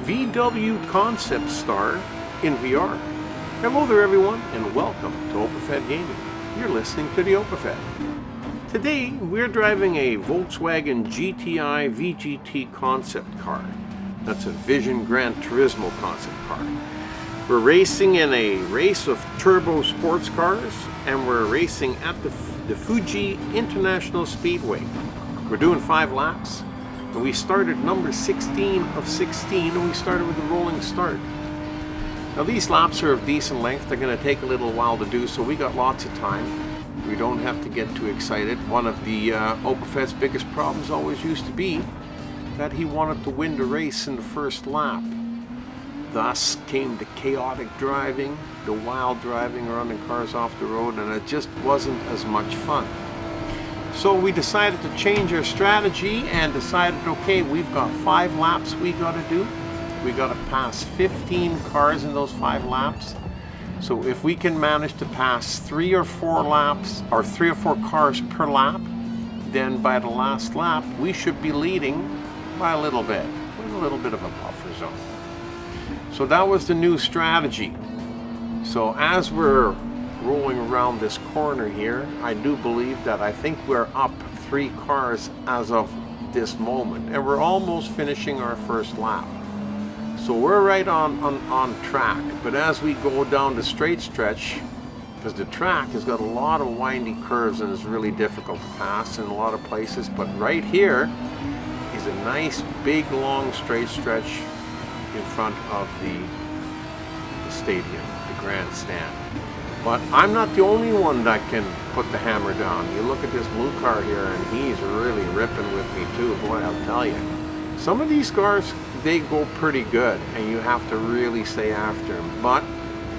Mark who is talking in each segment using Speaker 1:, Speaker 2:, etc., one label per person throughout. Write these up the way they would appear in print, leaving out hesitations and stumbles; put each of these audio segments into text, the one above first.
Speaker 1: VW Concept Car in VR. Hello there everyone, and welcome to OpenFed Gaming. You're listening to the OpenFed. Today we're driving a Volkswagen GTI VGT concept car. That's a Vision Gran Turismo concept car. We're racing in a race of turbo sports cars, and we're racing at the Fuji International Speedway. We're doing 5 laps. And we started number 16 of 16, and we started with a rolling start. Now these laps are of decent length. They're going to take a little while to do, so we got lots of time. We don't have to get too excited. One of the OpenFed's biggest problems always used to be that he wanted to win the race in the first lap. Thus came the chaotic driving, the wild driving, running cars off the road, and it just wasn't as much fun. So we decided to change our strategy and decided, okay, we've got 5 laps we got to do. We got to pass 15 cars in those 5 laps. So if we can manage to pass 3 or 4 laps, or 3 or 4 cars per lap, then by the last lap, we should be leading by a little bit, with a little bit of a buffer zone. So that was the new strategy. So as we're rolling around this corner here, I do believe that I think we're up 3 cars as of this moment, and we're almost finishing our first lap. So we're right on track. But as we go down the straight stretch, because the track has got a lot of windy curves and it's really difficult to pass in a lot of places, but right here is a nice big long straight stretch in front of the stadium, the grandstand. But I'm not the only one that can put the hammer down. You look at this blue car here, and he's really ripping with me too. Boy, I'll tell you. Some of these cars, they go pretty good, and you have to really stay after them. But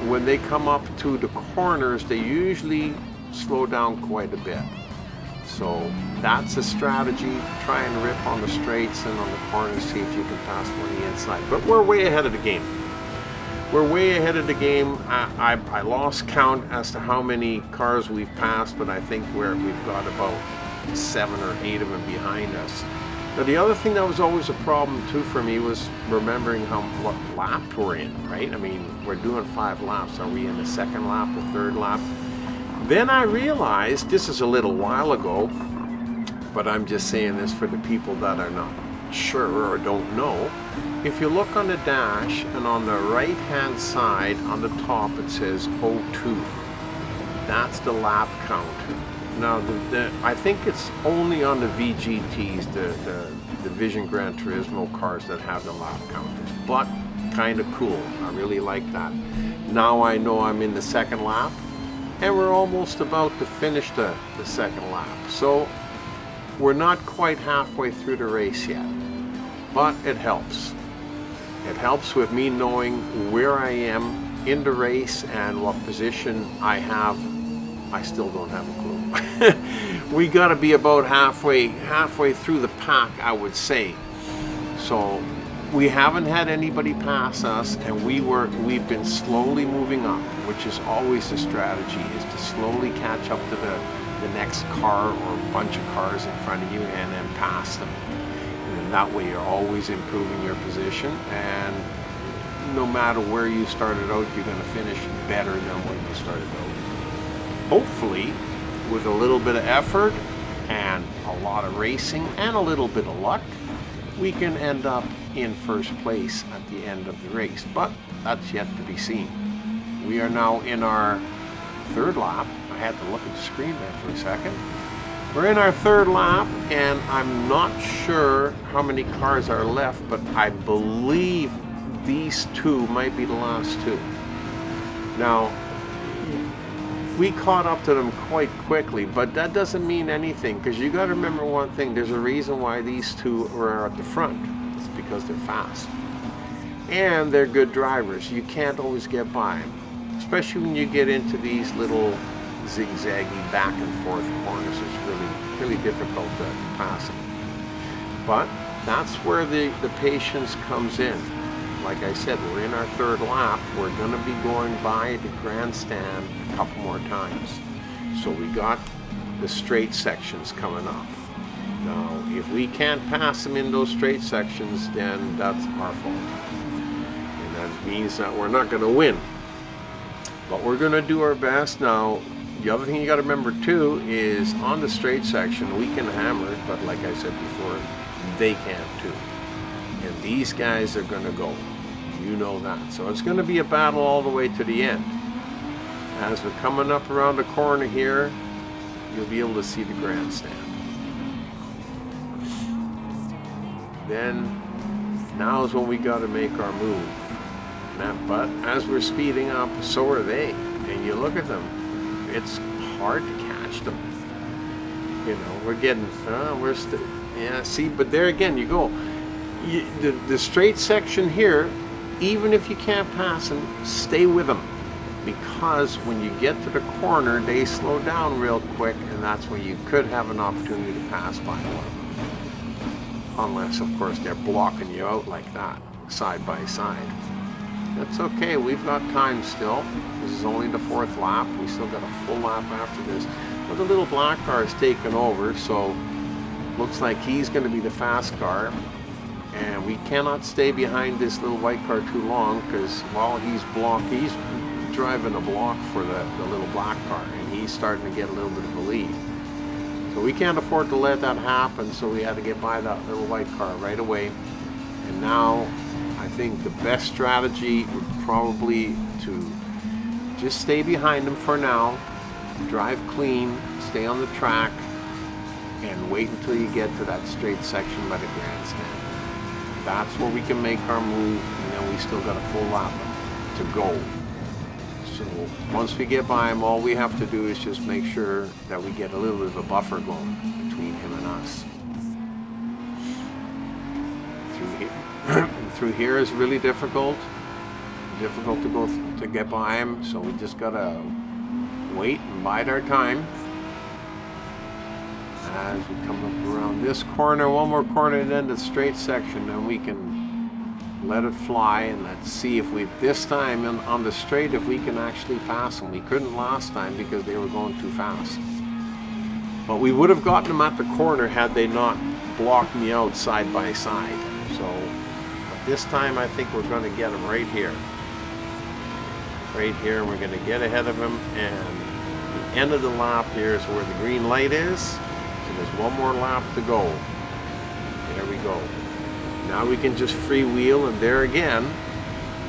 Speaker 1: when they come up to the corners, they usually slow down quite a bit. So that's a strategy. Try and rip on the straights and on the corners, see if you can pass them on the inside. But we're way ahead of the game. We're way ahead of the game. I lost count as to how many cars we've passed, but I think we've got about 7 or 8 of them behind us. Now the other thing that was always a problem too for me was remembering what lap we're in, right? I mean, we're doing 5 laps. Are we in the 2nd lap, the 3rd lap? Then I realized, this is a little while ago, but I'm just saying this for the people that are not sure or don't know. If you look on the dash, and on the right hand side on the top it says 02. That's the lap count. Now I think it's only on the VGTs, the Vision Gran Turismo cars, that have the lap counters, but kind of cool. I really like that. Now I know I'm in the 2nd lap, and we're almost about to finish the 2nd lap. So we're not quite halfway through the race yet, but it helps. It helps with me knowing where I am in the race and what position I have. I still don't have a clue. We got to be about halfway through the pack, I would say. So we haven't had anybody pass us, and we've been slowly moving up, which is always the strategy, is to slowly catch up to the next car or bunch of cars in front of you and then pass them. And that way you're always improving your position, and no matter where you started out, you're going to finish better than when you started out. Hopefully, with a little bit of effort and a lot of racing and a little bit of luck, we can end up in 1st place at the end of the race. But that's yet to be seen. We are now in our 3rd lap. I had to look at the screen there for a second. We're in our 3rd lap, and I'm not sure how many cars are left, but I believe these 2 might be the last 2. Now, we caught up to them quite quickly, but that doesn't mean anything, because you got to remember one thing. There's a reason why these 2 are at the front. It's because they're fast. And they're good drivers. You can't always get by them, especially when you get into these little zigzaggy back and forth corners. It's really difficult to pass them. But that's where the patience comes in. Like I said, we're in our 3rd lap. We're going to be going by the grandstand a couple more times. So we got the straight sections coming up. Now, if we can't pass them in those straight sections, then that's our fault. And that means that we're not going to win. But we're going to do our best. Now, the other thing you got to remember too is on the straight section, we can hammer it, but like I said before, they can too. And these guys are going to go. You know that. So it's going to be a battle all the way to the end. As we're coming up around the corner here, you'll be able to see the grandstand. Then, now is when we got to make our move. But as we're speeding up, so are they. And you look at them, it's hard to catch them. You know, we're getting, yeah, see, but there again, you go. The straight section here, even if you can't pass them, stay with them. Because when you get to the corner, they slow down real quick, and that's when you could have an opportunity to pass by one. Unless, of course, they're blocking you out like that, side by side. That's okay, we've got time still. This is only the 4th lap. We still got a full lap after this. But the little black car is taking over, so looks like he's going to be the fast car. And we cannot stay behind this little white car too long, because while he's driving a block for the little black car, and he's starting to get a little bit of a lead. So we can't afford to let that happen, so we had to get by that little white car right away. And now I think the best strategy would probably to just stay behind them for now, drive clean, stay on the track, and wait until you get to that straight section by the grandstand. That's where we can make our move, and then we still got a full lap to go. So once we get by him, all we have to do is just make sure that we get a little bit of a buffer going between him and us. Through here is really difficult to get by him, so we just gotta wait and bide our time. As we come up around this corner, one more corner, and then the straight section, and we can let it fly, and let's see if we, this time on the straight, if we can actually pass them. We couldn't last time because they were going too fast. But we would have gotten them at the corner had they not blocked me out side by side. So but this time I think we're going to get them right here. Right here, and we're going to get ahead of him, and the end of the lap here is where the green light is. So there's one more lap to go. There we go. Now we can just freewheel, and there again,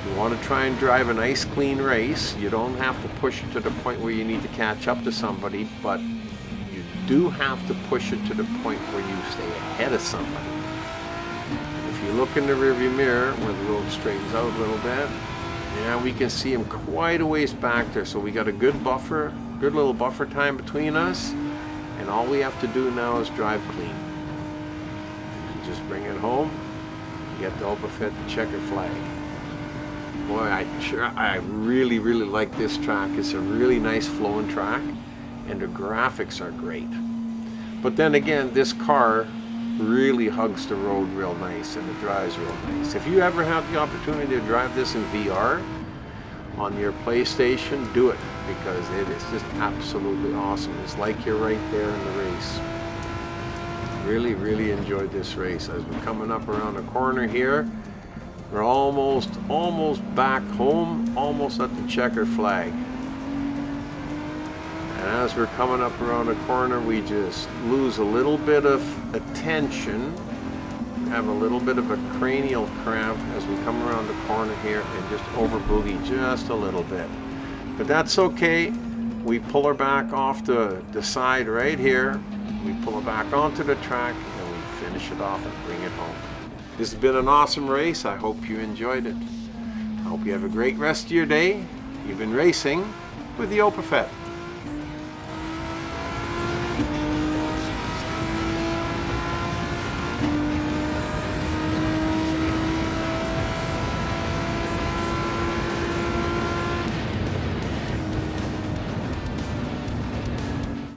Speaker 1: you want to try and drive a nice clean race. You don't have to push it to the point where you need to catch up to somebody, but you do have to push it to the point where you stay ahead of somebody. If you look in the rearview mirror, where the road straightens out a little bit, yeah, we can see him quite a ways back there. So we got a good buffer, good little buffer time between us, and all we have to do now is drive clean. And just bring it home. Get the Opafit checker flag. Boy, I really like this track. It's a really nice flowing track, and the graphics are great. But then again, this car really hugs the road real nice, and it drives real nice. If you ever have the opportunity to drive this in VR on your PlayStation, do it, because it is just absolutely awesome. It's like you're right there in the race. Really enjoyed this race. As we're coming up around the corner here, we're almost back home, almost at the checkered flag. And as we're coming up around the corner, we just lose a little bit of attention, have a little bit of a cranial cramp as we come around the corner here, and just over boogie just a little bit. But that's okay. We pull her back off the side right here. We pull her back onto the track, and we finish it off and bring it home. This has been an awesome race. I hope you enjoyed it. I hope you have a great rest of your day. You've been racing with the Opafit.